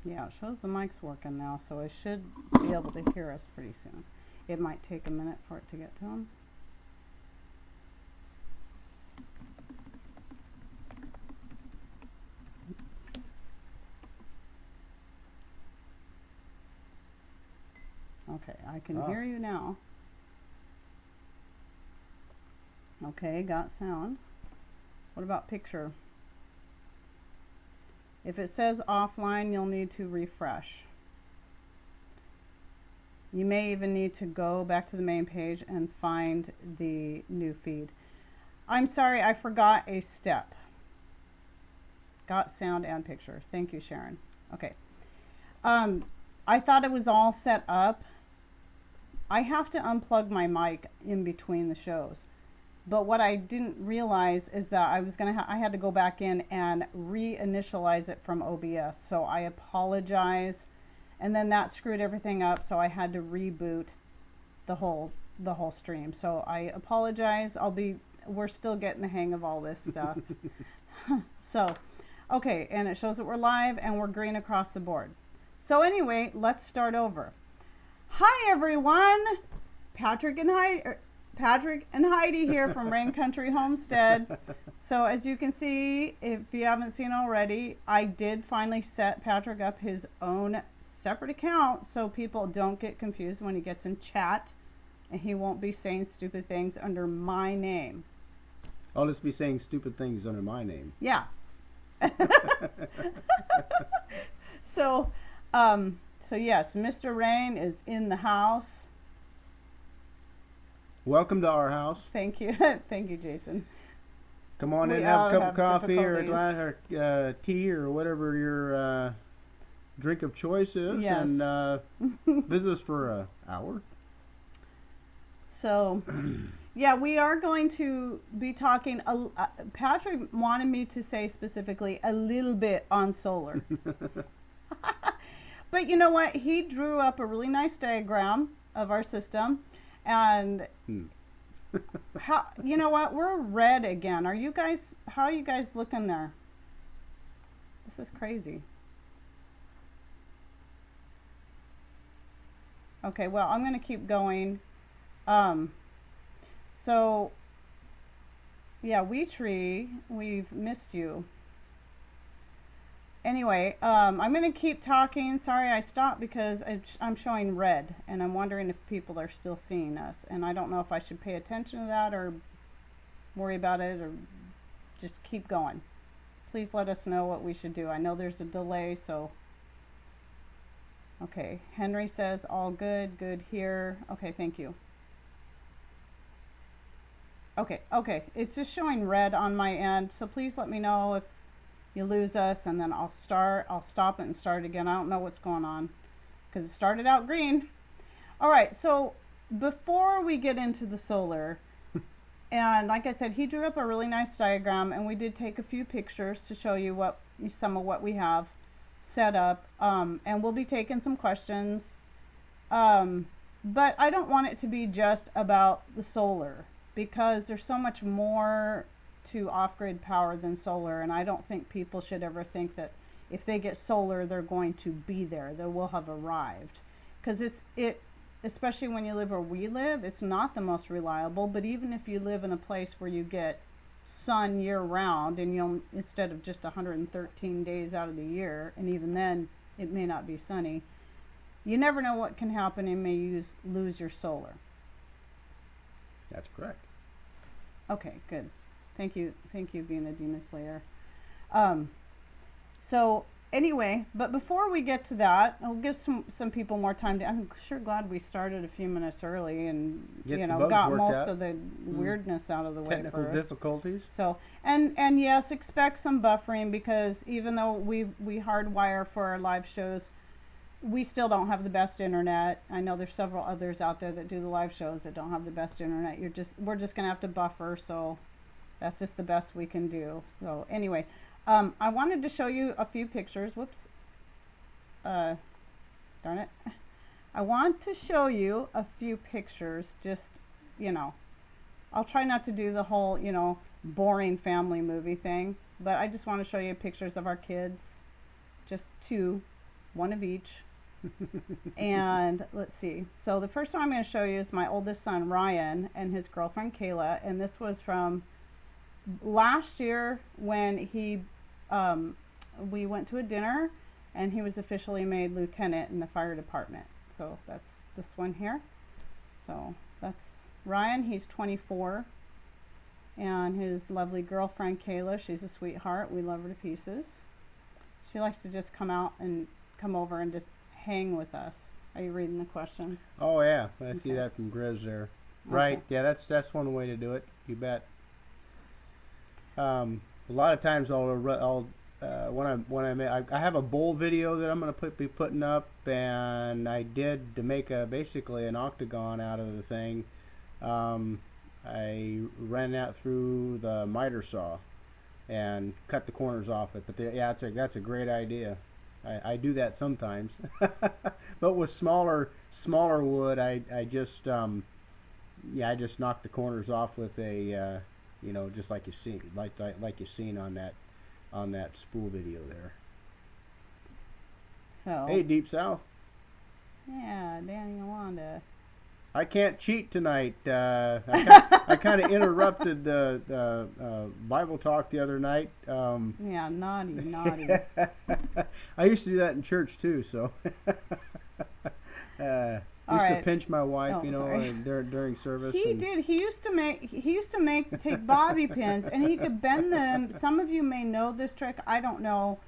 Yeah, it shows the mic's working now, so it should be able to hear us pretty soon. It might take a minute for it to get to him. Okay, I can hear you now. Okay, got sound. What about picture? If it says offline, you'll need to refresh. You may even need to go back to the main page and find the new feed. I'm sorry, I forgot a step. Got sound and picture. Thank you, Sharon. Okay. I thought it was all set up. I have to unplug my mic in between the shows. But what I didn't realize is that I had to go back in and reinitialize it from OBS. So I apologize. And then that screwed everything up, so I had to reboot the whole stream. So I apologize. We're still getting the hang of all this stuff. So, okay, and it shows that we're live and we're green across the board. So anyway, let's start over. Hi everyone, Patrick and Heidi here from Rain Country Homestead. So as you can see, if you haven't seen already, I did finally set Patrick up his own separate account so people don't get confused when he gets in chat, and he won't be saying stupid things under my name. I'll just be saying stupid things under my name. Yeah. So yes, Mr. Rain is in the house. Welcome to our house. Thank you. Thank you, Jason. Come on in and have a cup of coffee or a glass or tea or whatever your drink of choice is. Yes. And visit us for an hour. So, yeah, we are going to be talking. Patrick wanted me to say specifically a little bit on solar. But you know what? He drew up a really nice diagram of our system. And you know what? We're red again. How are you guys looking there? This is crazy. Okay, well, I'm going to keep going. So, yeah, Tree, we've missed you. Anyway, I'm going to keep talking. Sorry I stopped because I'm showing red, and I'm wondering if people are still seeing us. And I don't know if I should pay attention to that or worry about it or just keep going. Please let us know what we should do. I know there's a delay, so... Okay, Henry says all good here. Okay, thank you. Okay, it's just showing red on my end, so please let me know if you lose us, and then I'll stop it and start again. I don't know what's going on because it started out green. All right, so before we get into the solar, and like I said, he drew up a really nice diagram, and we did take a few pictures to show you some of what we have set up, and we'll be taking some questions, but I don't want it to be just about the solar because there's so much more to off-grid power than solar, and I don't think people should ever think that if they get solar they're going to be there, they will have arrived, because especially when you live where we live, it's not the most reliable. But even if you live in a place where you get sun year-round, and you'll, instead of just 113 days out of the year, and even then it may not be sunny, you never know what can happen and may lose your solar. That's correct. Okay, good. Thank you, being a Demon Slayer. So anyway, but before we get to that, I'll give some people more time. I'm sure glad we started a few minutes early and got most of the weirdness out of the way first. Technical difficulties. So and yes, expect some buffering, because even though we hardwire for our live shows, we still don't have the best internet. I know there's several others out there that do the live shows that don't have the best internet. We're just gonna have to buffer, so that's just the best we can do. So anyway, I wanted to show you a few pictures. Whoops. Darn it. I want to show you a few pictures. Just, I'll try not to do the whole, boring family movie thing, but I just want to show you pictures of our kids. Just two. one of each. And let's see. So the first one I'm going to show you is my oldest son, Ryan, and his girlfriend, Kayla. And this was from last year when we went to a dinner and he was officially made lieutenant in the fire department. So that's this one here. So that's Ryan. He's 24. And his lovely girlfriend, Kayla. She's a sweetheart. We love her to pieces. She likes to just come over and just hang with us. Are you reading the questions? Oh yeah, I see that from Grizz there. Right. Yeah, that's one way to do it. You bet. A lot of times I have a bowl video that I'm gonna be putting up, and I did to make basically an octagon out of the thing. I ran that through the miter saw and cut the corners off it. But yeah, that's a great idea. I do that sometimes. But with smaller wood, I just knock the corners off with a just like you seen on that spool video there. So hey, Deep South. Yeah, Danny Yolanda. I can't cheat tonight. I kind of interrupted the Bible talk the other night. Yeah, naughty. I used to do that in church too, so. Used to pinch my wife, during service. He did. He used to take bobby pins, and he could bend them. Some of you may know this trick. I don't know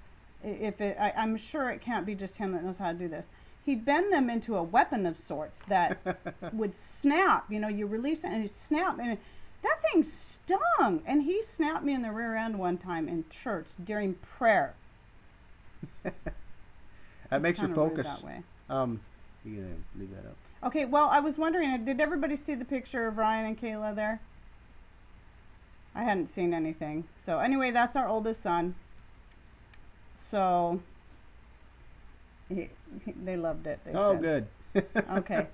if I'm sure it can't be just him that knows how to do this. He'd bend them into a weapon of sorts that would snap. You release it and it'd snap, and that thing stung. And he snapped me in the rear end one time in church during prayer. That makes you focus. That way. You gonna leave that up? Okay. Well, I was wondering, did everybody see the picture of Ryan and Kayla there? I hadn't seen anything. So anyway, that's our oldest son. So. They loved it. They said. Good. Okay.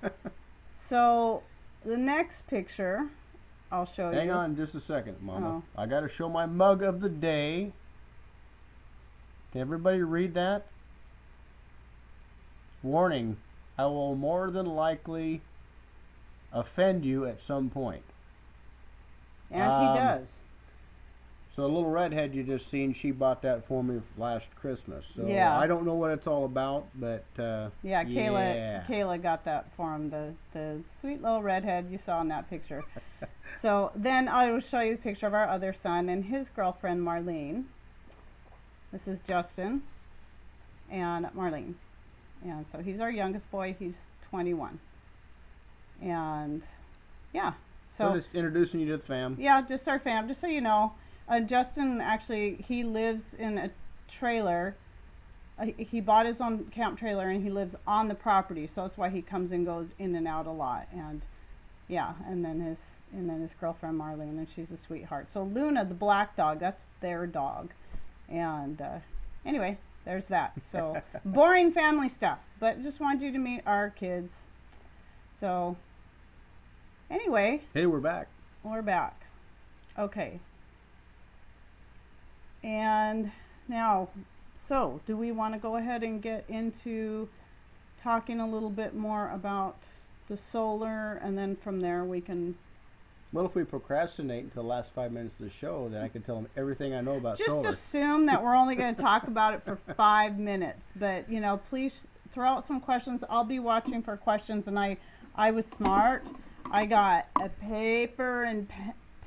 So the next picture I'll show you. Hang on just a second, Mama. I got to show my mug of the day. Can everybody read that? Warning, I will more than likely offend you at some point. And he does. So the little redhead you just seen, she bought that for me last Christmas. So yeah. I don't know what it's all about, but yeah, Kayla got that for him. The sweet little redhead you saw in that picture. So then I will show you the picture of our other son and his girlfriend Marlene. This is Justin and Marlene, and so he's our youngest boy. He's 21, and yeah. So just introducing you to the fam. Yeah, just our fam. Just so you know. Justin, actually, he lives in a trailer. He bought his own camp trailer, and he lives on the property, so that's why he comes and goes in and out a lot. And yeah, and then his girlfriend Marlene, and she's a sweetheart. So Luna, the black dog, that's their dog. And anyway, there's that. So boring family stuff, but just wanted you to meet our kids. So anyway. Hey, we're back. We're back. Okay. And now, so do we want to go ahead and get into talking a little bit more about the solar, and then from there we can... Well, if we procrastinate until the last 5 minutes of the show, then I can tell them everything I know about solar. Just assume that we're only going to talk about it for 5 minutes. But, please throw out some questions. I'll be watching for questions, and I was smart. I got a paper and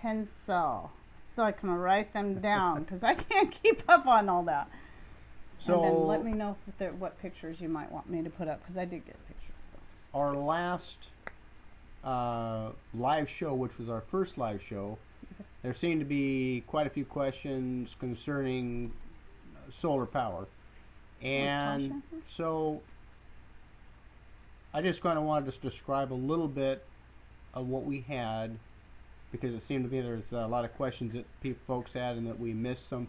pencil, so I can write them down, because I can't keep up on all that. So, and then let me know what pictures you might want me to put up, because I did get pictures. So. Our last live show, which was our first live show, there seemed to be quite a few questions concerning solar power. And so I just kind of wanted to describe a little bit of what we had, because it seemed to me there's a lot of questions that folks had, and that we missed some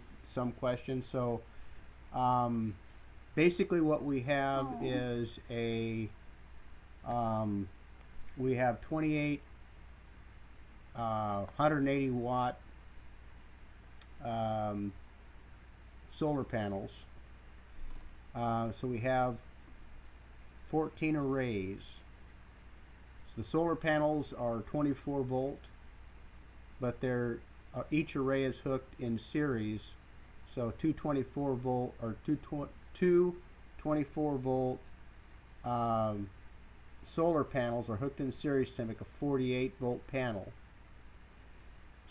questions. So basically what we have is we have 28 180 watt solar panels, So we have 14 arrays. So the solar panels are 24 volt, but each array is hooked in series. So two 24 volt or two 24 volt solar panels are hooked in series to make a 48 volt panel.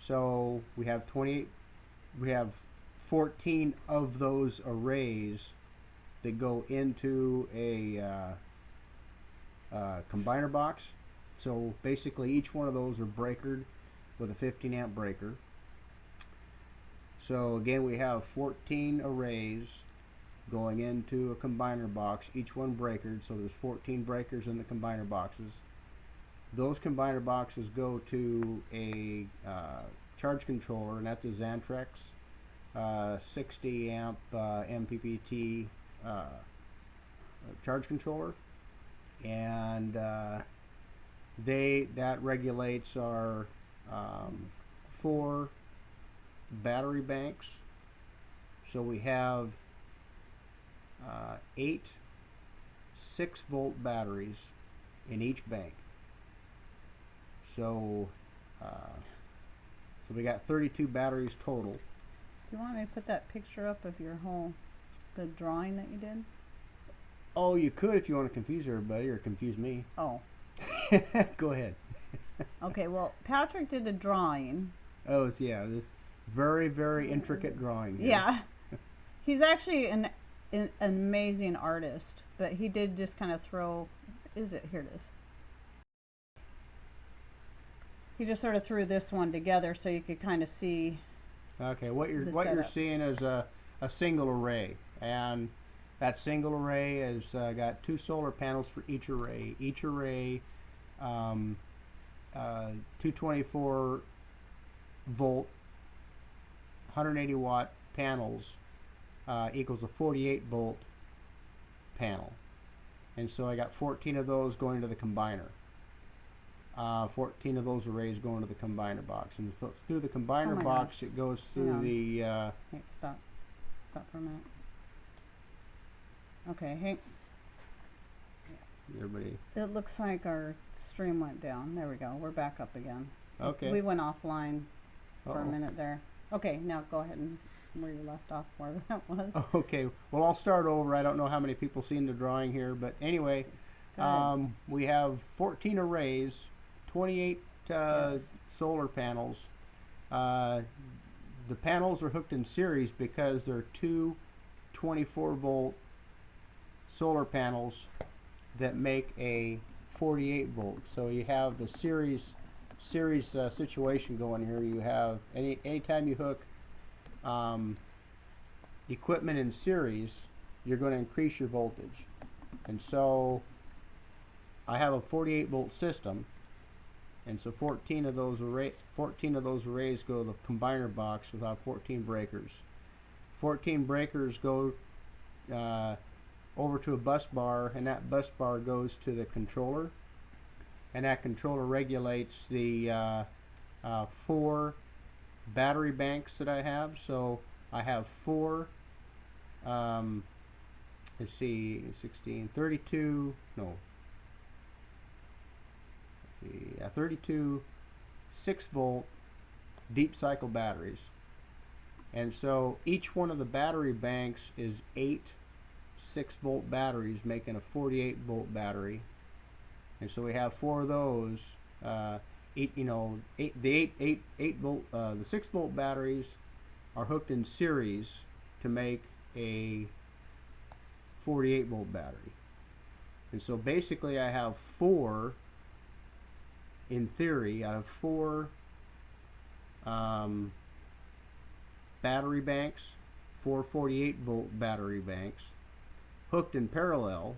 So we have 14 of those arrays that go into a combiner box. So basically each one of those are breakered with a 15 amp breaker. So again, we have 14 arrays going into a combiner box, each one breakered, so there's 14 breakers in the combiner boxes. Those combiner boxes go to a charge controller, and that's a Xantrex 60 amp MPPT charge controller, and that regulates our 4 battery banks. So we have 8 6-volt batteries in each bank. So we got 32 batteries total. Do you want me to put that picture up of the drawing that you did? Oh, you could if you want to confuse everybody or confuse me. Oh. Go ahead. Okay, well, Patrick did a drawing. Oh, so yeah, this very, very intricate drawing here. Yeah. He's actually an amazing artist, but he did just kind of here it is. He just sort of threw this one together so you could kind of see. Okay, what you're seeing is a single array, and that single array has got 2 solar panels for each array. Each array, 224 volt, 180 watt panels equals a 48 volt panel, and so I got 14 of those going to the combiner. 14 of those arrays go into the combiner box, and so through the combiner box it goes through the hey, stop for a minute. Okay, hey, everybody, it looks like our stream went down. There we go, we're back up again. Okay, we went offline for a minute there. Okay, now go ahead and where you left off, wherever that was. Okay, well, I'll start over. I don't know how many people seen the drawing here, but anyway, we have 14 arrays, 28 solar panels. The panels are hooked in series because they're 2 24 volt solar panels that make a 48 volt. So you have the series situation going here. You have anytime you hook equipment in series, you're going to increase your voltage. And so I have a 48 volt system, and so 14 of those arrays go to the combiner box without 14 breakers. 14 breakers go over to a bus bar, and that bus bar goes to the controller, and that controller regulates the 4 battery banks that I have. So I have 4 let's see, 16, 32, no, 32 6-volt deep cycle batteries, and so each one of the battery banks is 8 6-volt batteries, making a 48 volt battery. And so we have 4 of those. The 6-volt batteries are hooked in series to make a 48 volt battery. And so basically I have 4, in theory, I have 4 battery banks, 4 48 volt battery banks hooked in parallel,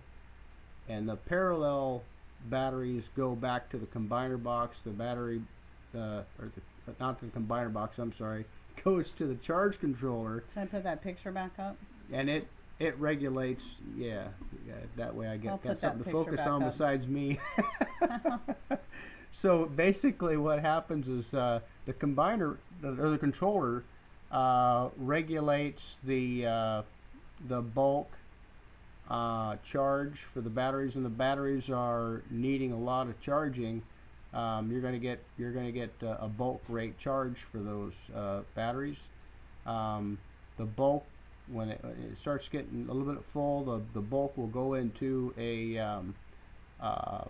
and the parallel batteries go back to the combiner box. The battery, not to the combiner box, I'm sorry, goes to the charge controller. Should I put that picture back up? And it regulates, yeah, that way I got something to focus on up besides me. So basically what happens is the combiner, or the controller, regulates the bulk charge for the batteries, and the batteries are needing a lot of charging, you're going to get a bulk rate charge for those batteries. The bulk, when it starts getting a little bit full, the bulk will go into a oh,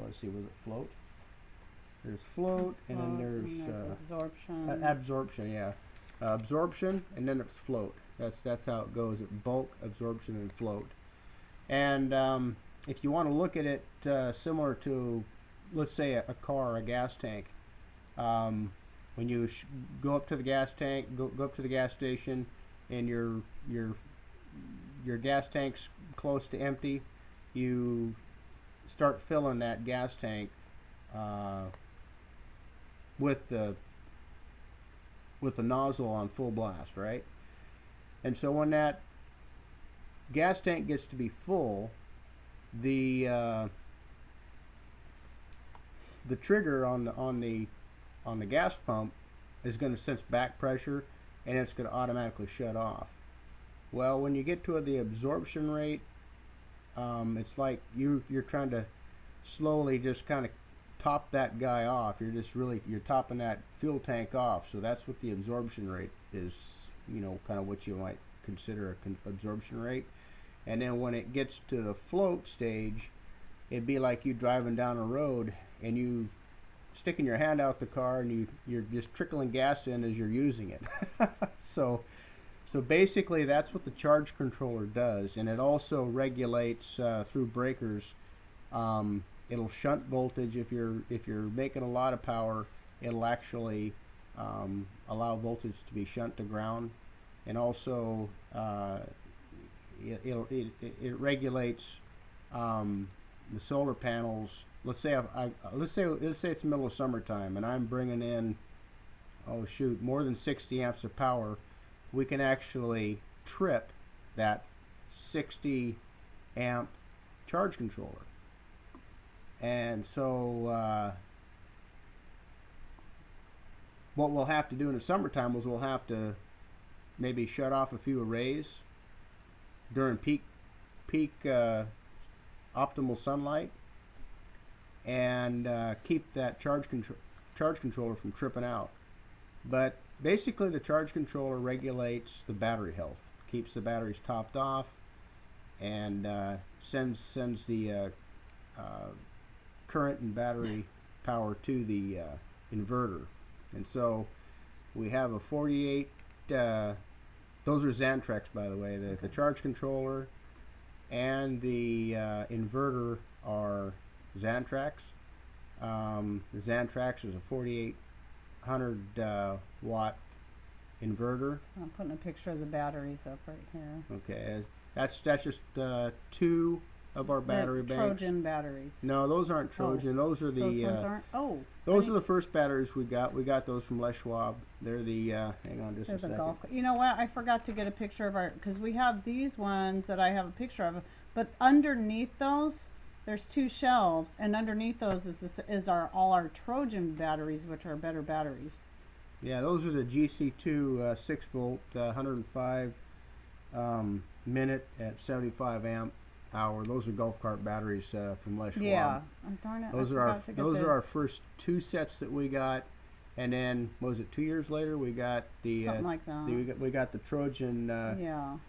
let's see, was it float? There's float, and then there's absorption. Absorption, yeah. Absorption, and then it's float. That's how it goes. Bulk, absorption, and float. And if you want to look at it similar to, let's say, a car, a gas tank. When you go up to the gas tank, go up to the gas station, and your gas tank's close to empty, you start filling that gas tank with the nozzle on full blast, right? And so when that gas tank gets to be full, the trigger on the gas pump is going to sense back pressure, and it's going to automatically shut off. Well, when you get to the absorption rate, it's like you're trying to slowly just kind of top that guy off. You're topping that fuel tank off. So that's what the absorption rate is, kind of what you might consider a absorption rate. And then when it gets to the float stage, it'd be like you driving down a road and you sticking your hand out the car, and you're just trickling gas in as you're using it. so basically that's what the charge controller does, and it also regulates through breakers. It'll shunt voltage. If you're making a lot of power, it'll actually allow voltage to be shunt to ground, and also it regulates the solar panels. Let's say it's the middle of summertime, and I'm bringing in, oh shoot, more than 60 amps of power. We can actually trip that 60 amp charge controller. And so what we'll have to do in the summertime is we'll have to maybe shut off a few arrays during peak optimal sunlight, and keep that charge controller from tripping out. But basically the charge controller regulates the battery health, keeps the batteries topped off, and sends the current and battery power to the inverter. And so we have a 48, those are Xantrex, by the way. The charge controller and the inverter are Xantrex. The Xantrex is a 4800 watt inverter. So I'm putting a picture of the batteries up right here. Okay, that's just two of our battery banks. Trojan batteries. No, those aren't Trojan. Those are the. Those ones aren't. Oh. Those are the first batteries we got. We got those from Les Schwab. They're the. Hang on just a second. Golf. You know what? I forgot to get a picture of our, because we have these ones that I have a picture of, but underneath those, there's two shelves, and underneath those is all our Trojan batteries, which are better batteries. Yeah, those are the GC2 6 volt 105 minute at 75 amp hour. Those are golf cart batteries from Les Schwab. Yeah, darn it. Those are our first two sets that we got, and then what was it, 2 years later we got the something like that. we got the Trojan T2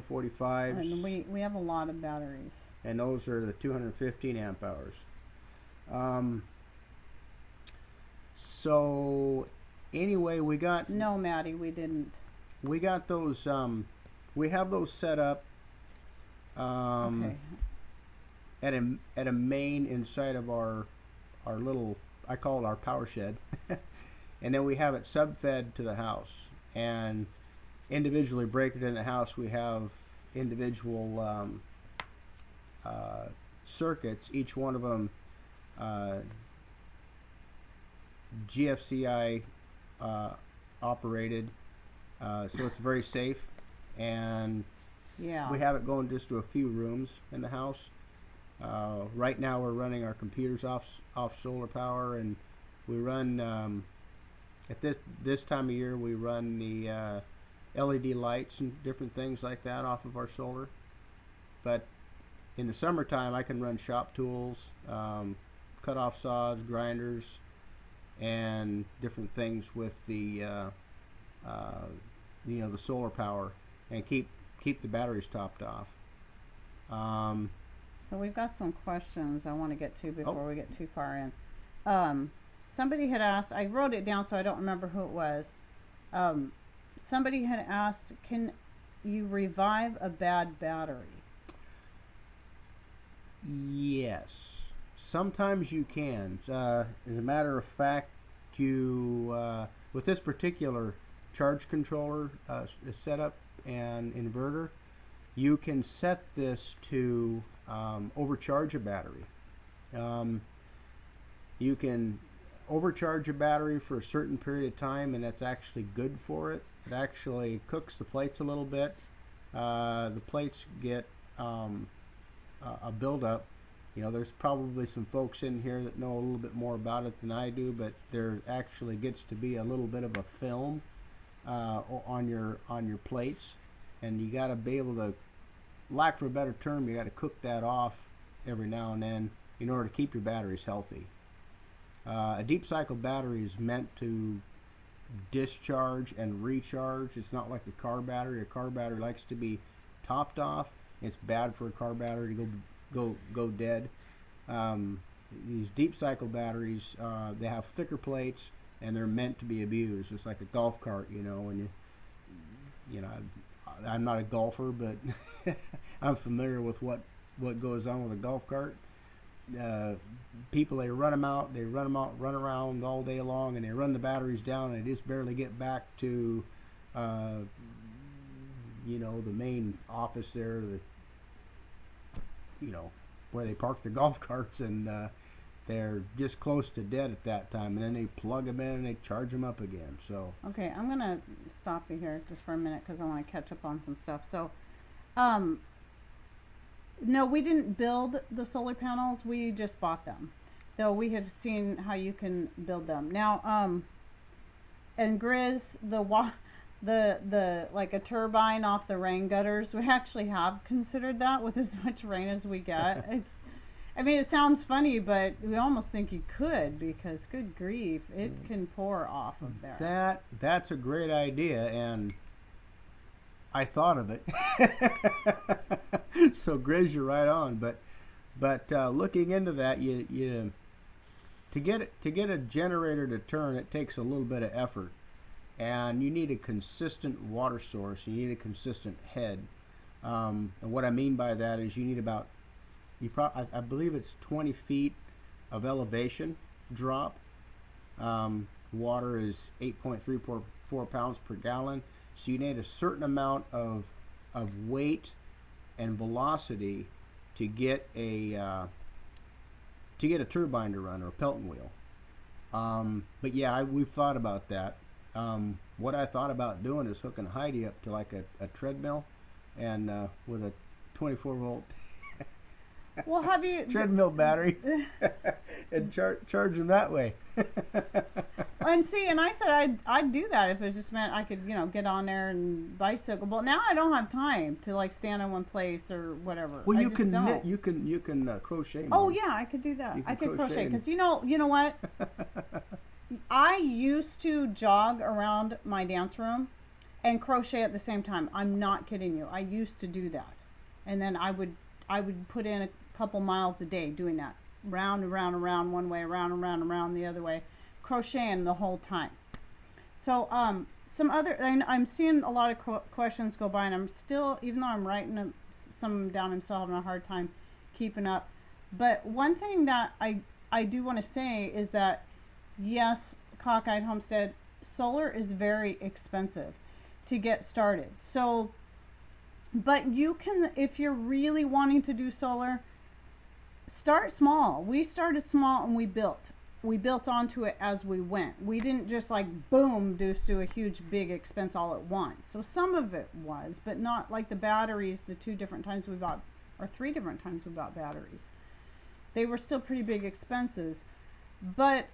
145s. And we have a lot of batteries. And those are the 215 amp hours. So anyway, we got. No, Maddie, we didn't. We got those. We have those set up. Okay. At a main inside of our little, I call it our power shed, and then we have it sub-fed to the house, and individually breakered in the house. We have individual circuits, each one of them GFCI operated, so it's very safe, and yeah, we have it going just to a few rooms in the house. Right now we're running our computers off solar power, and we run at this time of year we run the LED lights and different things like that off of our solar. But in the summertime, I can run shop tools, cut-off saws, grinders, and different things with the the solar power, and keep the batteries topped off. So we've got some questions I want to get to before Oh. we get too far in. Somebody had asked, I wrote it down so I don't remember who it was. Somebody had asked, can you revive a bad battery? Yes, sometimes you can. As a matter of fact, you with this particular charge controller setup and inverter, you can set this to overcharge a battery. You can overcharge a battery for a certain period of time, and that's actually good for it. It actually cooks the plates a little bit. The plates get a buildup. There's probably some folks in here that know a little bit more about it than I do, but there actually gets to be a little bit of a film on your plates, and you got to be able to, lack for a better term, you got to cook that off every now and then in order to keep your batteries healthy. A deep cycle battery is meant to discharge and recharge. It's not like a car battery. A car battery likes to be topped off. It's bad for a car battery to go dead. These deep cycle batteries, they have thicker plates, and they're meant to be abused. It's like a golf cart, when I'm not a golfer, but I'm familiar with what goes on with a golf cart. People, they run them out, run around all day long, and they run the batteries down, and they just barely get back to the main office there, where they park the golf carts, and they're just close to dead at that time, and then they plug them in and they charge them up again. So Okay, I'm gonna stop you here just for a minute because I want to catch up on some stuff. So, no, we didn't build the solar panels. We just bought them, though we have seen how you can build them. Now, and Grizz, the like a turbine off the rain gutters, we actually have considered that with as much rain as we get. It sounds funny, but we almost think you could, because good grief, it can pour off of there. that's a great idea, and I thought of it. So Grizz, you're right on. But looking into that, you to get a generator to turn, it takes a little bit of effort, and you need a consistent water source. You need a consistent head. And what I mean by that is you need about, I believe it's 20 feet of elevation drop. Water is 8.34 pounds per gallon. So you need a certain amount of weight and velocity to get a turbine to run, or a Pelton wheel. But yeah, we've thought about that. What I thought about doing is hooking Heidi up to like a treadmill, and with a 24-volt Well, have you treadmill battery, and charge them that way. And see, and I said I'd do that if it just meant I could, get on there and bicycle. But now I don't have time to like stand in one place or whatever. Well, I you just can don't. knit, you can crochet. Oh Mom. yeah, I could do that. You I can could crochet crochet because you know what? I used to jog around my dance room and crochet at the same time. I'm not kidding you. I used to do that, and then I would put in a couple miles a day doing that, round and round and round one way, round and round and round the other way, crocheting the whole time. So some other, I'm seeing a lot of questions go by, and I'm still, even though I'm writing some down, I'm still having a hard time keeping up. But one thing that I do want to say is that yes, Cockeyed Homestead, solar is very expensive to get started. So, but you can, if you're really wanting to do solar, start small. We started small and we built onto it as we went. We didn't just like boom do a huge big expense all at once. So some of it was, but not like the batteries. The 2 different times we bought, or 3 different times we bought batteries, they were still pretty big expenses. But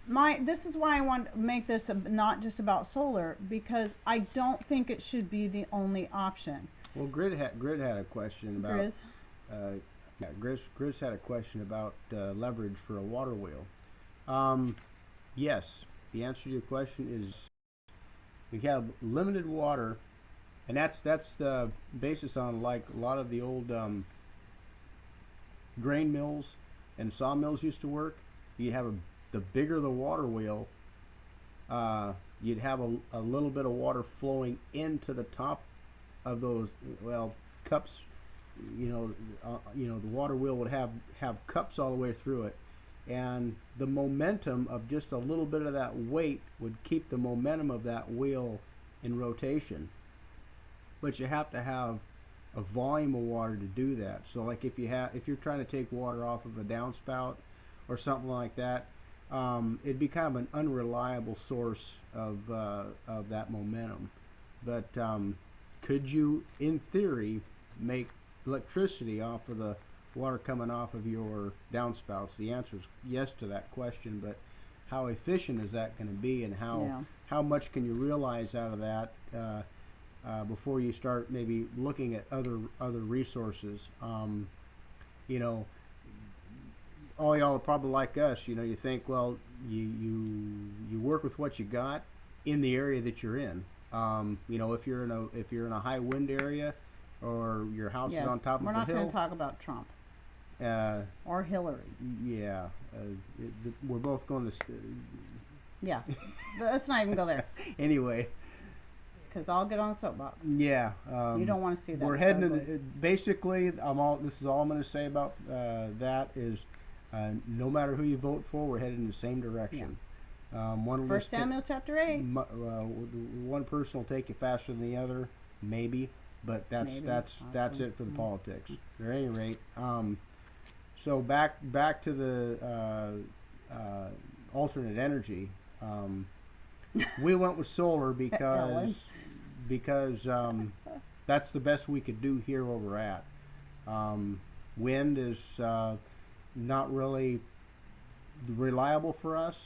This is why I want to make this not just about solar, because I don't think it should be the only option. Well, Grid had a question about Grizz? yeah, Grizz had a question about leverage for a water wheel. Um, yes, the answer to your question is we have limited water, and that's the basis on like a lot of the old grain mills and sawmills used to work. You have the bigger the water wheel, you'd have a little bit of water flowing into the top of those cups. The water wheel would have cups all the way through it, and the momentum of just a little bit of that weight would keep the momentum of that wheel in rotation. But you have to have a volume of water to do that. So like if you're trying to take water off of a downspout or something like that, it'd be kind of an unreliable source of that momentum. But could you, in theory, make electricity off of the water coming off of your downspouts? The answer is yes to that question, but how efficient is that going to be, and how much can you realize out of that before you start maybe looking at other resources? You know, all y'all are probably like us. You know, you think, well, you work with what you got in the area that you're in. You know, if you're in a high wind area, or your house is on top of a hill. We're not going to talk about Trump or Hillary. Yeah, we're both going to. Yeah, but let's not even go there. Anyway, because I'll get on the soapbox. Yeah, you don't want to see that. We're heading in. Basically, this is all I'm going to say about that is, no matter who you vote for, we're headed in the same direction. Yeah. 1 Samuel chapter 8. One person will take you faster than the other, maybe, but that's it for the politics. At any rate, so back to the alternate energy. We went with solar because that's the best we could do here where we're at. Wind is not really reliable for us.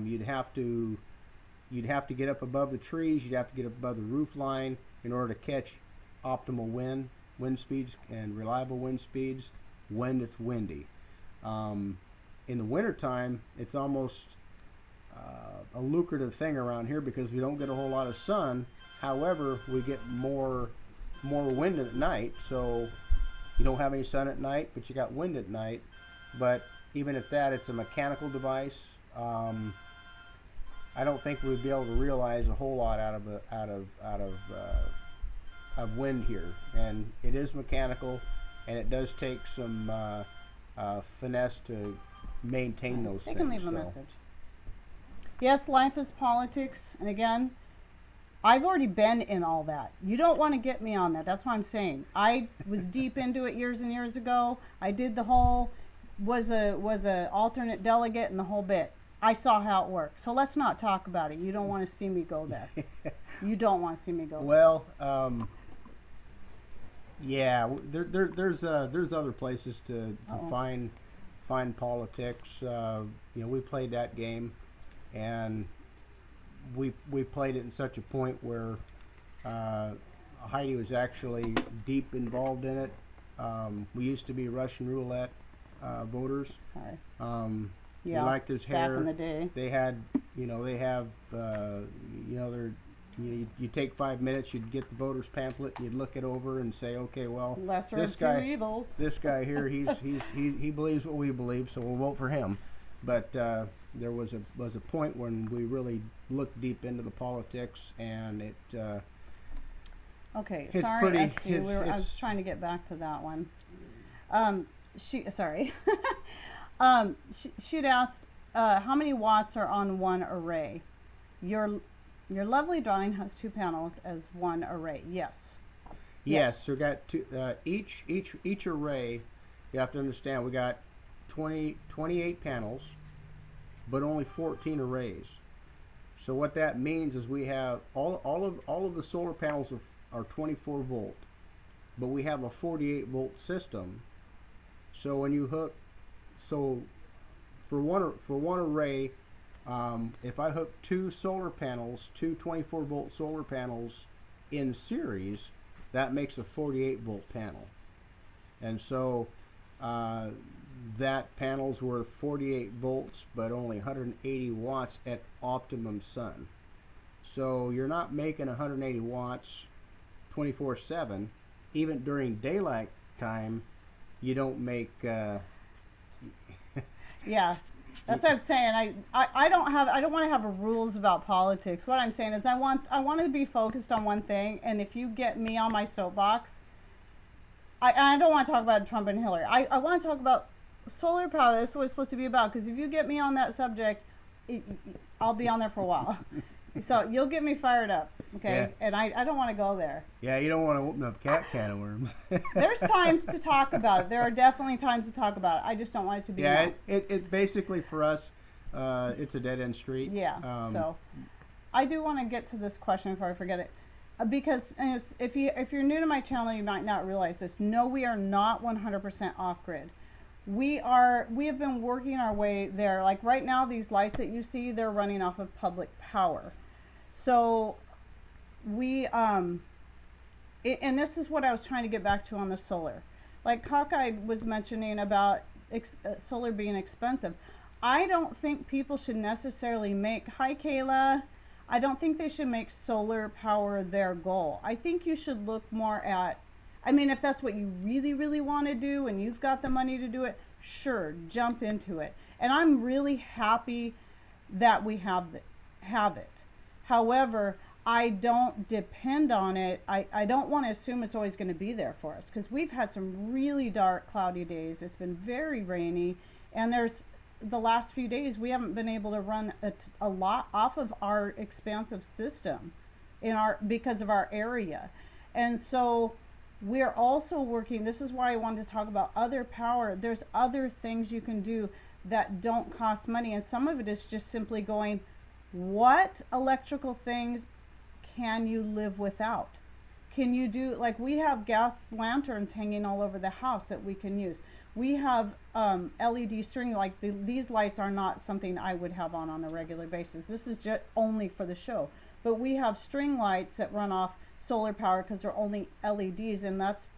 You'd have to get up above the trees. You'd have to get up above the roof line in order to catch optimal wind speeds and reliable wind speeds when it's windy. In the wintertime, it's almost a lucrative thing around here because we don't get a whole lot of sun. However, we get more wind at night, so you don't have any sun at night, but you got wind at night. But even at that, it's a mechanical device. I don't think we'd be able to realize a whole lot out of wind here, and it is mechanical, and it does take some finesse to maintain those things. They can leave a message. Yes, life is politics, and again, I've already been in all that. You don't want to get me on that. That's what I'm saying. I was deep into it years and years ago. I did the whole was a alternate delegate and the whole bit. I saw how it worked. So let's not talk about it. You don't want to see me go there. You don't want to see me go there. Well, yeah, there's other places to find politics. We played that game, and we played it in such a point where Heidi was actually deep involved in it. We used to be Russian roulette voters. Sorry. Yeah, he liked his hair. Back in the day. They have, you take 5 minutes, you'd get the voters pamphlet, you'd look it over and say, okay, well, lesser this of guy, two evils. This guy here, he believes what we believe, so we'll vote for him. But there was a point when we really looked deep into the politics, and it. Okay, it's sorry, pretty, Esty. I was trying to get back to that one. Sorry. She'd asked, how many watts are on one array? Your lovely drawing has 2 panels as one array. Yes. Yes, we got two. Each array. You have to understand, we got 28 panels, but only 14 arrays. So what that means is we have all of the solar panels are 24 volt, but we have a 48 volt system. So when you hook, for one array, If I hook two solar panels, two 24-volt solar panels in series, that makes a 48-volt panel. And so that panel's worth 48 volts, but only 180 watts at optimum sun. So you're not making 180 watts 24/7. Even during daylight time, you don't make. Yeah, that's what I'm saying. I don't want to have rules about politics. What I'm saying is I want to be focused on one thing. And if you get me on my soapbox, I don't want to talk about Trump and Hillary. I want to talk about solar power. That's what it's supposed to be about. Because if you get me on that subject, I'll be on there for a while. So you'll get me fired up, okay? Yeah. And I don't want to go there. Yeah, you don't want to open up a can of worms. There's times to talk about it. There are definitely times to talk about it. I just don't want it to be. Yeah, it basically for us, it's a dead end street. Yeah. So I do want to get to this question before I forget it. Because if you're new to my channel, you might not realize this. No, we are not 100% off grid. We have been working our way there. Like right now, these lights that you see, they're running off of public power. So we and this is what I was trying to get back to on the solar. Like Cockeyed was mentioning about solar being expensive. I don't think people should necessarily make, hi Kayla, I don't think they should make solar power their goal. I think you should look more at, I mean, if that's what you really, really want to do and you've got the money to do it, sure, jump into it. And I'm really happy that we have it. However, I don't depend on it. I don't want to assume it's always going to be there for us, because we've had some really dark, cloudy days. It's been very rainy, and the last few days we haven't been able to run a lot off of our expansive system because of our area. And so we're also working, this is why I wanted to talk about other power. There's other things you can do that don't cost money, and some of it is just simply going, what electrical things can you live without? Can you do, like we have gas lanterns hanging all over the house that we can use. We have LED string, like these lights are not something I would have on a regular basis. This is just only for the show. But we have string lights that run off solar power because they're only LEDs, and that's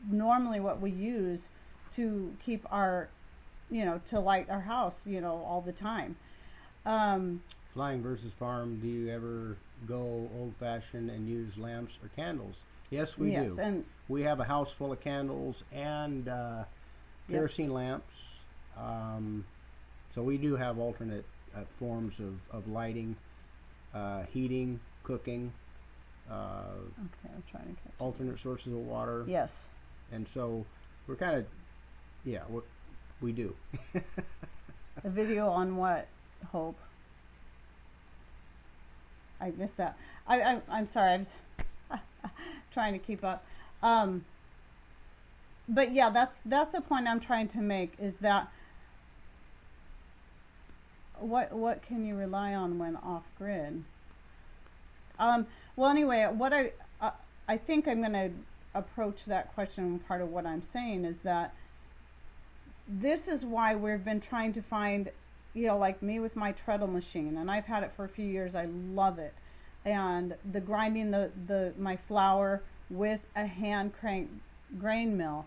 normally what we use to keep our, to light our house, all the time. Flying versus farm, do you ever go old-fashioned and use lamps or candles? Yes, we do. Yes, and we have a house full of candles and kerosene lamps. So we do have alternate forms of lighting, heating, cooking, okay, I'm trying to catch alternate sources of water. Yes. And so we're kind of, yeah, we do. A video on what, Hope? I missed that. I'm sorry. I'm trying to keep up. But yeah, that's the point I'm trying to make, is that what can you rely on when off grid? Well, anyway, what I think I'm going to approach that question. Part of what I'm saying is that this is why we've been trying to find, like me with my treadle machine, and I've had it for a few years. I love it. And the grinding my flour with a hand crank grain mill.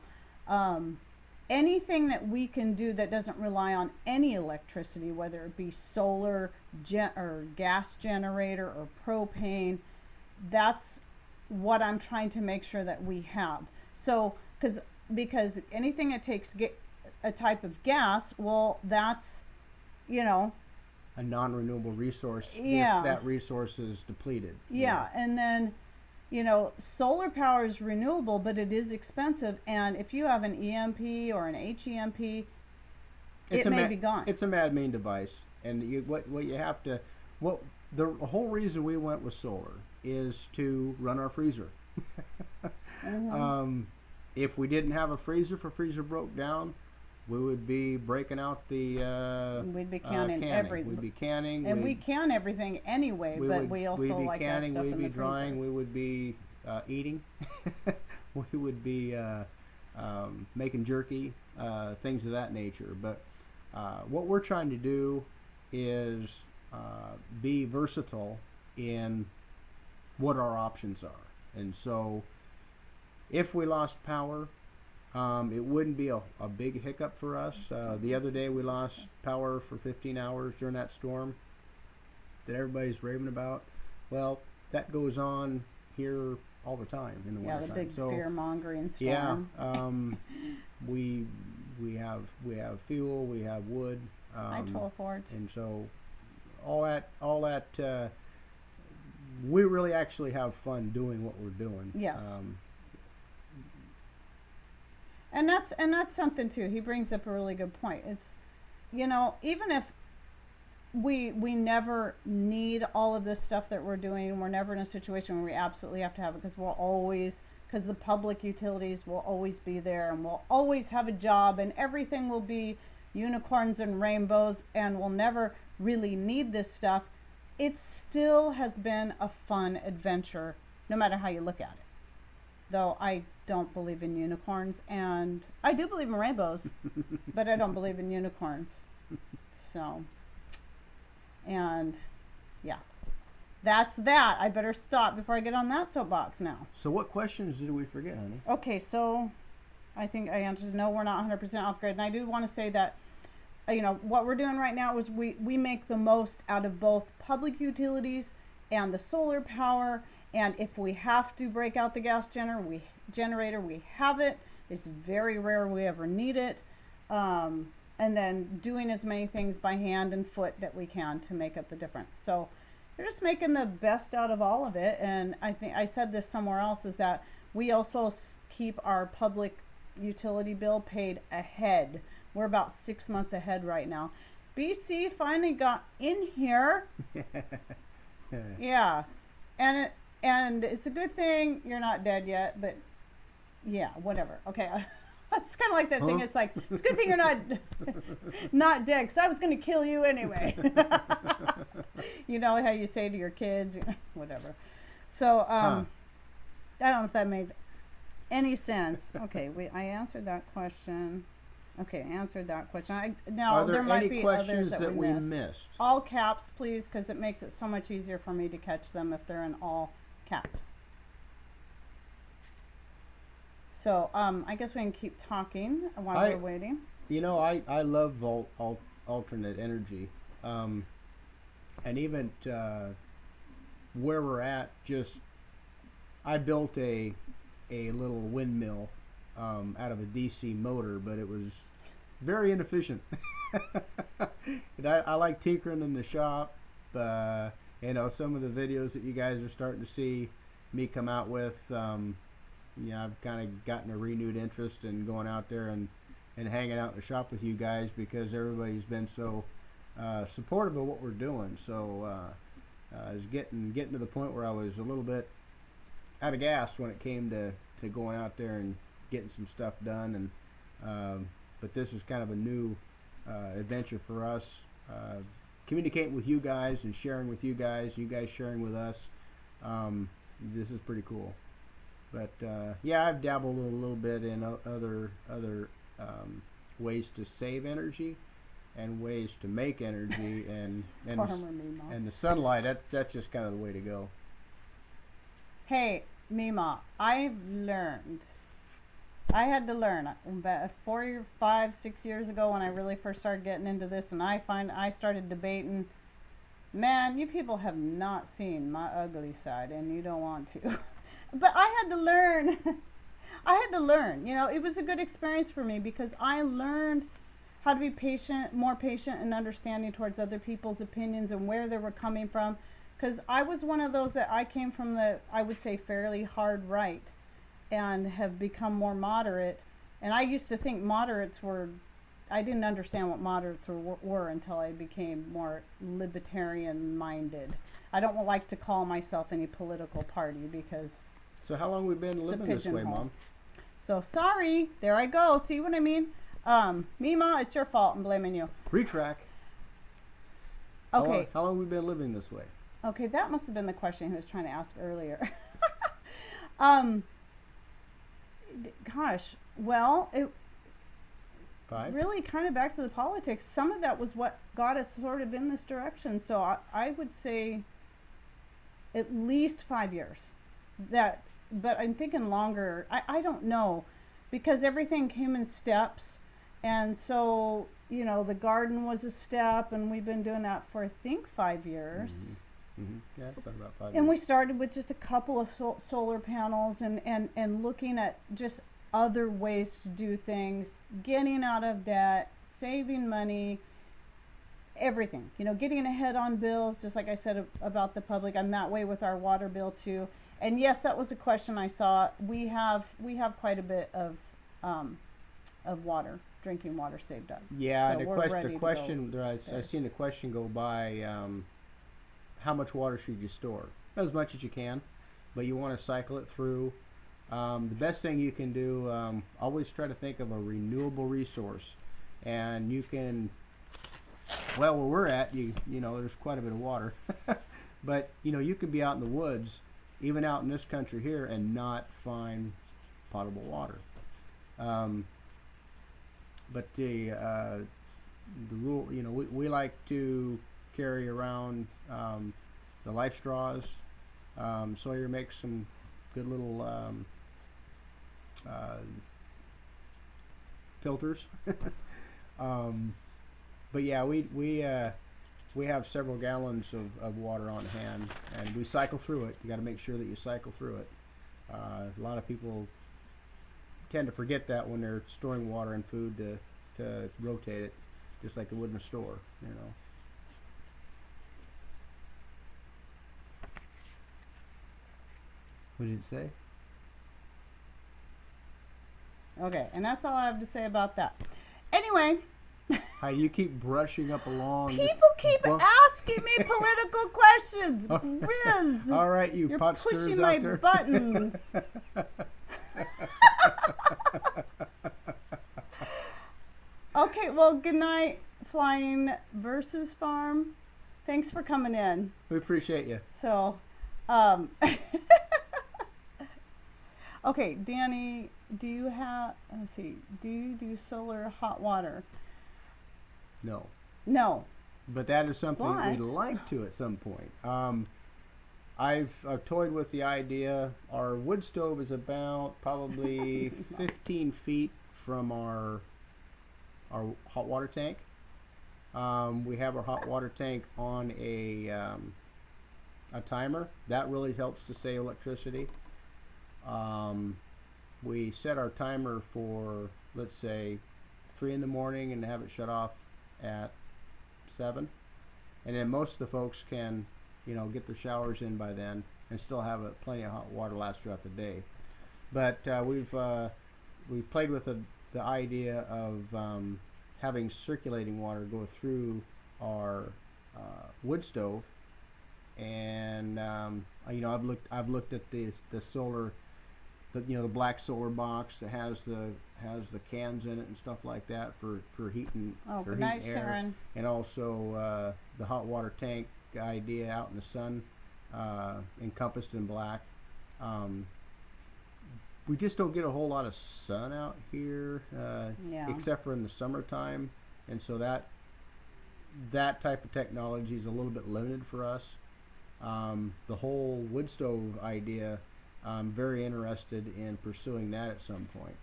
Anything that we can do that doesn't rely on any electricity, whether it be solar or gas generator or propane, that's what I'm trying to make sure that we have. So, because anything that takes a type of gas, well, that's, a non-renewable resource, yeah, if that resource is depleted. Yeah, and then, solar power is renewable, but it is expensive, and if you have an EMP or an HEMP, it may be gone. It's a madman device, and the whole reason we went with solar is to run our freezer. Mm-hmm. If we didn't have a freezer, if a freezer broke down, we would be breaking out the we'd be canning everything. We'd be canning, and we can everything anyway, but we also like canning, that stuff in the freezer. we'd be drying, we would be eating, we would be making jerky, things of that nature. But what we're trying to do is be versatile in what our options are. And so if we lost power, it wouldn't be a big hiccup for us. The other day we lost power for 15 hours during that storm that everybody's raving about. Well, that goes on here all the time in the wintertime. Yeah, the big so, fear-mongering yeah, storm. we have fuel, we have wood. I told Ford. And so all that we really actually have fun doing what we're doing. Yes. And that's something too. He brings up a really good point. It's, you know, even if we never need all of this stuff that we're doing, we're never in a situation where we absolutely have to have it, because the public utilities will always be there, and we'll always have a job, and everything will be unicorns and rainbows, and we'll never really need this stuff. It still has been a fun adventure, no matter how you look at it. Though I don't believe in unicorns, and I do believe in rainbows, but I don't believe in unicorns. So, and yeah, that's that. I better stop before I get on that soapbox now. So what questions did we forget, honey? Okay, so I think I answered no, we're not 100% off grid. And I do want to say that, you know, what we're doing right now is we make the most out of both public utilities and the solar power. And if we have to break out the gas generator, we have it. It's very rare we ever need it. And then doing as many things by hand and foot that we can to make up the difference. So we're just making the best out of all of it. And I think I said this somewhere else, is that we also keep our public utility bill paid ahead. We're about 6 months ahead right now. BC finally got in here. Yeah. And it's a good thing you're not dead yet, but yeah, whatever. Okay. It's kind of like that thing. It's like, it's a good thing you're not dead, because I was going to kill you anyway. You know how you say to your kids, whatever. So, I don't know if that made any sense. Okay, I answered that question. Okay, answered that question. Now, there might be others that we missed. All caps, please, because it makes it so much easier for me to catch them if they're in all caps. So, I guess we can keep talking while we're waiting. You know, I love alternate energy. And even where we're at, I built a little windmill out of a DC motor, but it was very inefficient. And I like tinkering in the shop. You know, some of the videos that you guys are starting to see me come out with, yeah, I've kind of gotten a renewed interest in going out there and hanging out in the shop with you guys, because everybody's been so supportive of what we're doing. So I was getting to the point where I was a little bit out of gas when it came to going out there and getting some stuff done. And but this is kind of a new adventure for us, communicating with you guys and sharing with you guys sharing with us. This is pretty cool. But yeah, I've dabbled a little bit in other ways to save energy and ways to make energy, and the sunlight. That's just kind of the way to go. Hey, Mima, I had to learn about 4, 5, 6 years ago when I really first started getting into this, and I started debating. Man, you people have not seen my ugly side, and you don't want to. But I had to learn. You know, it was a good experience for me, because I learned how to be more patient and understanding towards other people's opinions and where they were coming from. Because I was one of those that I came from I would say, fairly hard right, and have become more moderate. And I used to think I didn't understand what moderates were until I became more libertarian minded. I don't like to call myself any political party, because so how long have we been living this way, Mom? So sorry, there I go. See what I mean? Mima, it's your fault. I'm blaming you. Retrack. Okay. How long have we been living this way? Okay, that must have been the question he was trying to ask earlier. Gosh, well, really kind of back to the politics. Some of that was what got us sort of in this direction. So I would say at least 5 years. That, but I'm thinking longer. I don't know, because everything came in steps, and so the garden was a step, and we've been doing that for I think 5 years. Yeah, it's been about 5 And years. we started with just a couple of solar panels, and looking at just other ways to do things, getting out of debt, saving money, everything. Getting ahead on bills, just like I said about the public. I'm that way with our water bill too. And yes, that was a question I saw. We have quite a bit of water, drinking water saved up. Yeah, So the, we're quest- ready the to question, go I there. seen the question go by, how much water should you store? As much as you can, but you want to cycle it through. The best thing you can do, always try to think of a renewable resource. And you can, well, where we're at, there's quite a bit of water. But, you can be out in the woods, even out in this country here, and not find potable water. But the rule, we like to carry around the life straws. Sawyer makes some good little filters. But yeah, we have several gallons of water on hand, and we cycle through it. You got to make sure that you cycle through it. A lot of people tend to forget that when they're storing water and food to rotate it, just like they would in a store. What did it say? Okay, and that's all I have to say about that. Anyway, Hi, you keep brushing up along. people keep asking me political questions. Riz, All right, you you're pot pushing stirrers my out there. buttons. Okay, well, good night, Flying versus Farm. Thanks for coming in. We appreciate you. So, okay, Danny, do you do solar hot water? No. No. But that is something But- we'd like to at some point. I've toyed with the idea. Our wood stove is about probably 15 feet from our hot water tank. We have our hot water tank on a timer. That really helps to save electricity. We set our timer for, let's say, 3 in the morning and have it shut off at 7. And then most of the folks can, get their showers in by then and still have plenty of hot water last throughout the day. But we've played with the idea of having circulating water go through our wood stove, and I've looked at the solar, the black solar box that has the cans in it and stuff like that for heating, Oh, for good heating night, air, Sharon. and also the hot water tank idea out in the sun, encompassed in black. We just don't get a whole lot of sun out here, Yeah. except for in the summertime, and so that type of technology is a little bit limited for us. The whole wood stove idea, I'm very interested in pursuing that at some point.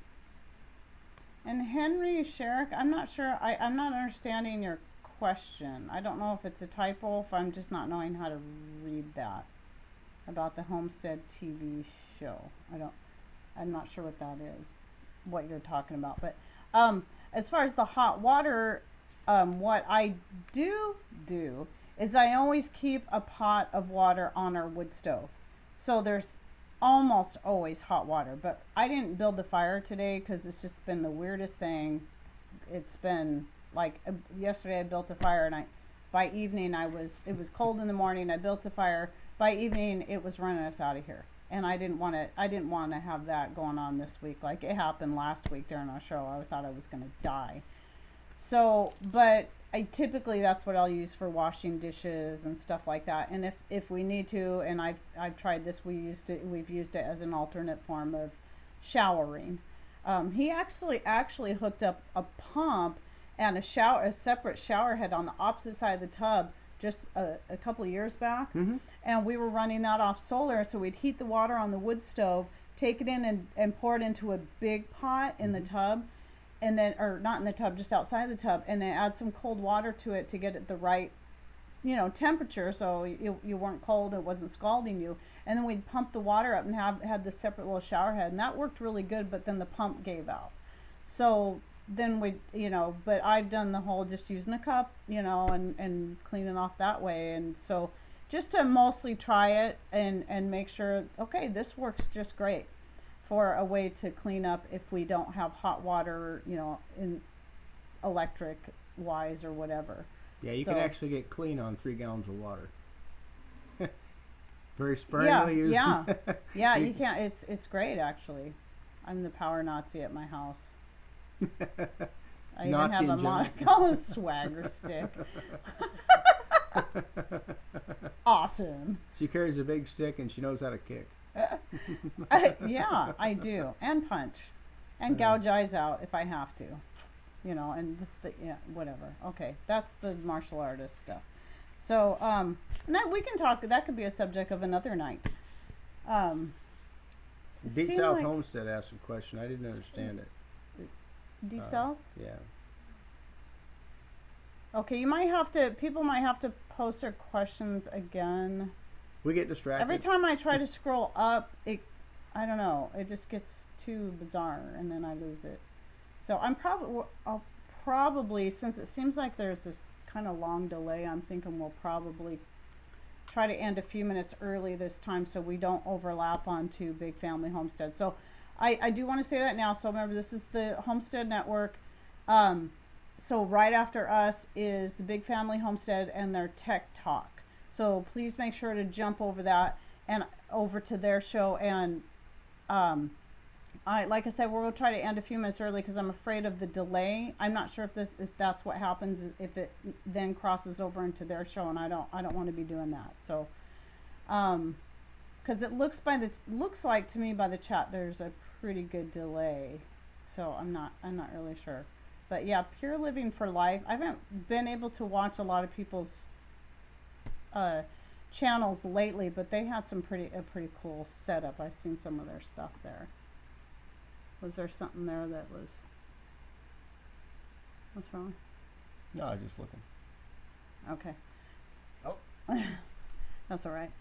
And Henry Sherrick, I'm not sure, I'm not understanding your question. I don't know if it's a typo, if I'm just not knowing how to read that about the Homestead TV show. I'm not sure what that is, what you're talking about. But as far as the hot water, what I do is I always keep a pot of water on our wood stove. So there's almost always hot water. But I didn't build the fire today because it's just been the weirdest thing. It's been like yesterday I built a fire, and by evening it was cold in the morning. I built a fire. By evening it was running us out of here. And I didn't want to have that going on this week like it happened last week during our show. I thought I was going to die. So, but I typically that's what I'll use for washing dishes and stuff like that. And if we need to, and I've tried this, we've used it as an alternate form of showering. He actually hooked up a pump and a separate shower head on the opposite side of the tub just a couple of years back. Mm-hmm. And we were running that off solar, so we'd heat the water on the wood stove, take it in and pour it into a big pot in the tub, and then, or not in the tub, just outside the tub, and then add some cold water to it to get it the right, temperature, so you weren't cold, it wasn't scalding you. And then we'd pump the water up and had this separate little shower head, and that worked really good, but then the pump gave out. So then but I've done the whole just using a cup, and cleaning off that way. And so just to mostly try it and make sure, okay, this works just great for a way to clean up if we don't have hot water, in electric wise or whatever. Yeah, you So- can actually get clean on 3 gallons of water. Very Yeah, sparingly used. yeah, you can't. It's great actually. I'm the power Nazi at my house. I even Nazi have in a general. Monaco swagger stick. Awesome. She carries a big stick and she knows how to kick. Yeah, I do, and punch, and gouge eyes out if I have to, and yeah, whatever. Okay, that's the martial artist stuff. So, now we can talk. That could be a subject of another night. Deep seemed South like- Homestead asked a question. I didn't understand it. Deep South. Yeah. Okay, people might have to post their questions again. We get distracted. Every time I try to scroll up, I don't know, it just gets too bizarre and then I lose it. So I'll probably, since it seems like there's this kind of long delay, I'm thinking we'll probably try to end a few minutes early this time so we don't overlap onto Big Family Homestead. So I do want to say that now. So remember, this is the Homestead Network. So right after us is the Big Family Homestead and their Tech Talk. So please make sure to jump over that and over to their show. And like I said, we're going to try to end a few minutes early because I'm afraid of the delay. I'm not sure if that's what happens, if it then crosses over into their show, and I don't want to be doing that. So because it looks like to me by the chat there's a pretty good delay. So I'm not really sure. But yeah, Pure Living for Life. I haven't been able to watch a lot of people's channels lately, but they had a pretty cool setup. I've seen some of their stuff there. Was there something there that was? What's wrong? No, I was just looking. Okay. Oh. That's all right.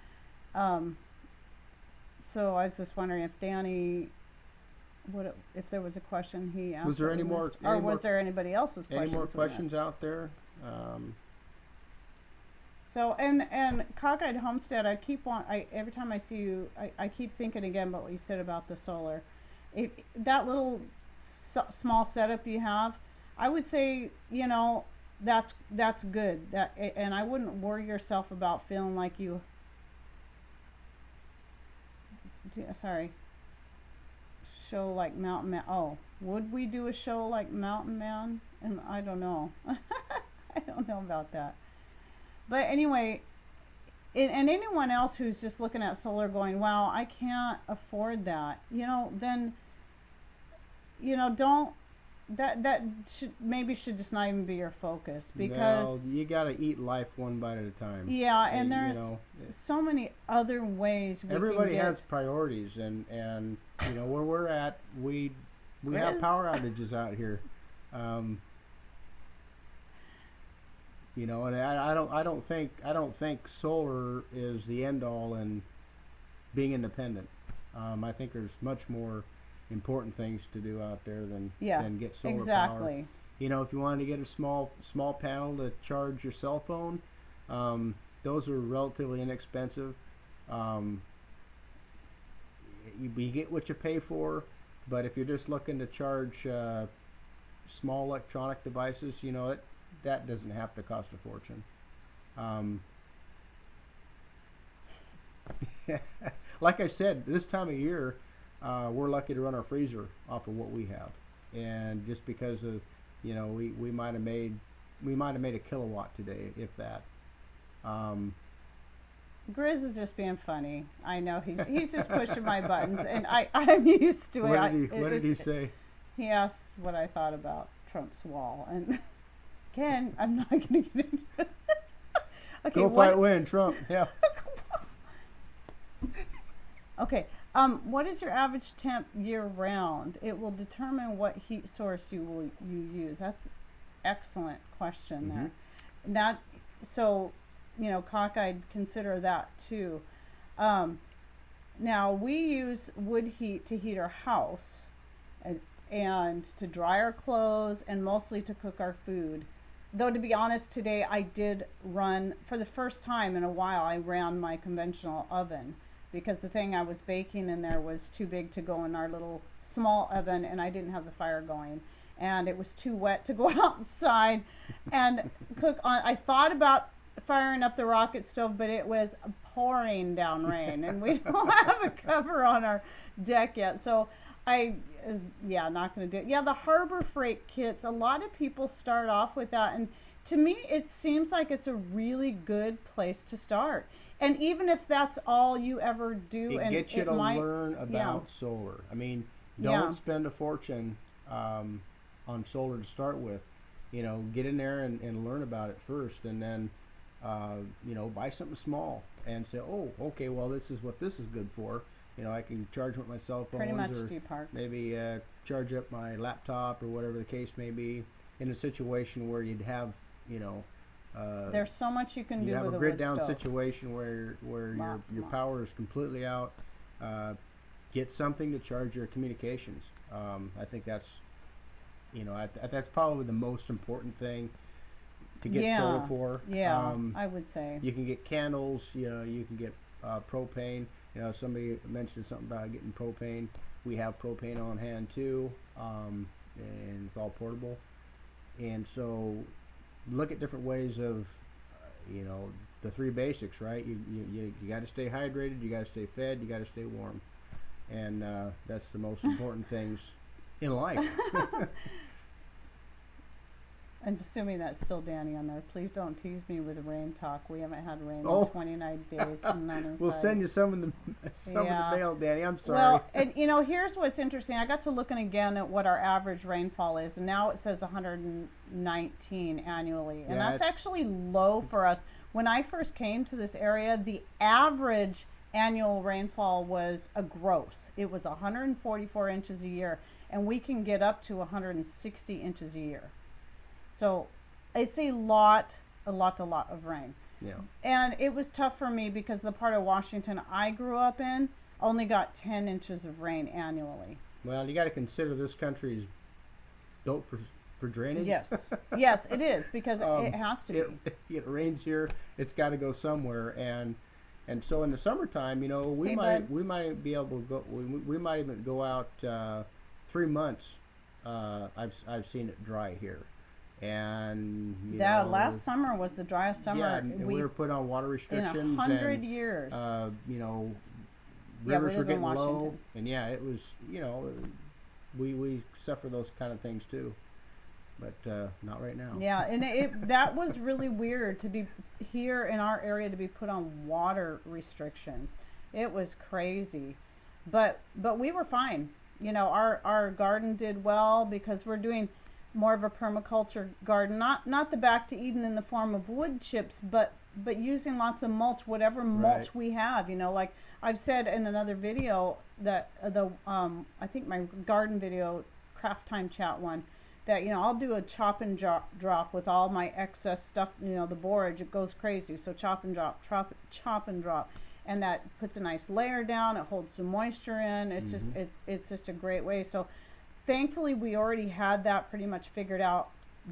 So I was just wondering if Danny, if there was a question he asked. Was there that we any more- missed, any or more- was there anybody else's questions? Any more we questions missed? out there? So and Cockeyed Homestead, every time I see you, I keep thinking again about what you said about the solar. That little small setup you have, I would say, that's good. And I wouldn't worry yourself about feeling like you. Sorry. Show like Mountain Man. Oh, would we do a show like Mountain Man? And I don't know. I don't know about that. But anyway, and anyone else who's just looking at solar going, wow, I can't afford that, then, don't, that should just not even be your focus, because Well, you got to eat life one bite at a time. yeah, and you there's know, so many other ways we everybody can get, has priorities, and where we're at, we have Grizz. power outages out here. And I don't think solar is the end all in being independent. I think there's much more important things to do out there than get solar power. exactly. If you wanted to get a small panel to charge your cell phone, those are relatively inexpensive. You get what you pay for, but if you're just looking to charge small electronic devices, that doesn't have to cost a fortune. Like I said, this time of year, we're lucky to run our freezer off of what we have, and just because of we might have made a kilowatt today, if that. Grizz is just being funny. I know he's just pushing my buttons, and I'm used to it. What did he say? He asked what I thought about Trump's wall, and again, I'm not going to get into it. Okay, Go fight, win, Trump. Yeah. Okay. What is your average temp year round? It will determine what heat source you use. That's excellent question there. That so, cockeyed, consider that too. Now we use wood heat to heat our house, and to dry our clothes, and mostly to cook our food. Though, to be honest, today I did run, for the first time in a while, I ran my conventional oven, because the thing I was baking in there was too big to go in our little small oven, and I didn't have the fire going, and it was too wet to go outside and cook on. I thought about firing up the rocket stove, but it was pouring down rain, and we don't have a cover on our deck yet, so not going to do it. Yeah, the Harbor Freight kits, a lot of people start off with that, and to me it seems like it's a really good place to start. And even if that's all you ever do, it gets you to learn about solar. I mean, don't spend a fortune on solar to start with. Get in there and learn about it first, and then buy something small and say, oh, okay, well, this is what this is good for. I can charge with my cell phones, pretty much, or maybe charge up my laptop, or whatever the case may be, in a situation where you'd have, there's so much you can do with a wood stove. You have a grid down situation where your power is completely out. Get something to charge your communications. I think that's, that's probably the most important thing to get solar for. Yeah, I would say. You can get candles, you can get propane. Somebody mentioned something about getting propane. We have propane on hand too, and it's all portable. And so, look at different ways of, the three basics, right? You got to stay hydrated, you got to stay fed, you got to stay warm, and that's the most important things in life. I'm assuming that's still Danny on there. Please don't tease me with rain talk. We haven't had rain in 29 days. And none inside. We'll send you some of the mail, Danny. I'm sorry. Well, and here's what's interesting. I got to looking again at what our average rainfall is, and now it says 119 annually, and that's actually low for us. When I first came to this area, the average annual rainfall was a gross. It was 144 inches a year, and we can get up to 160 inches a year. So it's a lot of rain. Yeah. And it was tough for me because the part of Washington I grew up in only got 10 inches of rain annually. Well, you got to consider this country is built for drainage. Yes. Yes, it is, because it has to be. It rains here, it's got to go somewhere, and so in the summertime, we might be able to go. We might even go out 3 months. I've seen it dry here. And last summer was the driest summer. Yeah, and we were put on water restrictions in 100 years. Rivers were getting low, and it was we suffer those kind of things too, but not right now. Yeah, and that was really weird to be here in our area to be put on water restrictions. It was crazy, but we were fine. Our garden did well because we're doing more of a permaculture garden, not the back to Eden in the form of wood chips, but using lots of mulch, whatever mulch we have. Like I've said in another video that I think my garden video, Craft Time Chat one, that I'll do a chop and drop with all my excess stuff. The borage, it goes crazy. So chop and drop, chop and drop, and that puts a nice layer down. It holds some moisture in. It's it's just a great way. So thankfully, we already had that pretty much figured out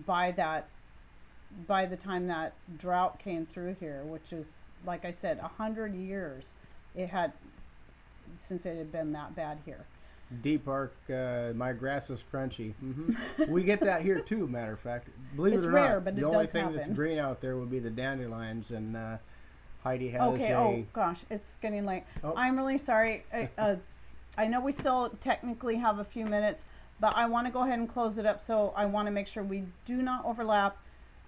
by the time that drought came through here, which is, like I said, 100 years it had since it had been that bad here. Deep Park, my grass is crunchy. We get that here too. Matter of fact, believe it or rare, not, but the only thing that's green out there would be the dandelions, and Heidi has oh gosh, it's getting late. I'm really sorry. I know we still technically have a few minutes, but I want to go ahead and close it up, so I want to make sure we do not overlap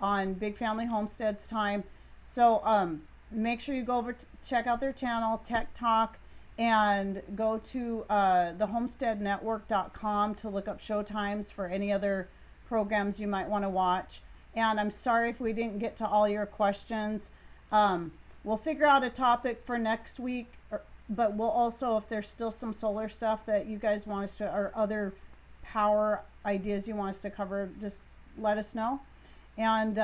on Big Family Homestead's time. So make sure you go over check out their channel, Tech Talk, and go to thehomesteadnetwork.com to look up show times for any other programs you might want to watch. And I'm sorry if we didn't get to all your questions. We'll figure out a topic for next week, but we'll also, if there's still some solar stuff that you guys want us to, or other power ideas you want us to cover, just let us know. And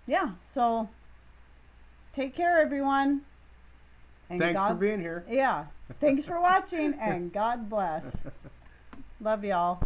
yeah, so take care, everyone. And Thanks for being here. Yeah, thanks for watching, and God bless. Love y'all.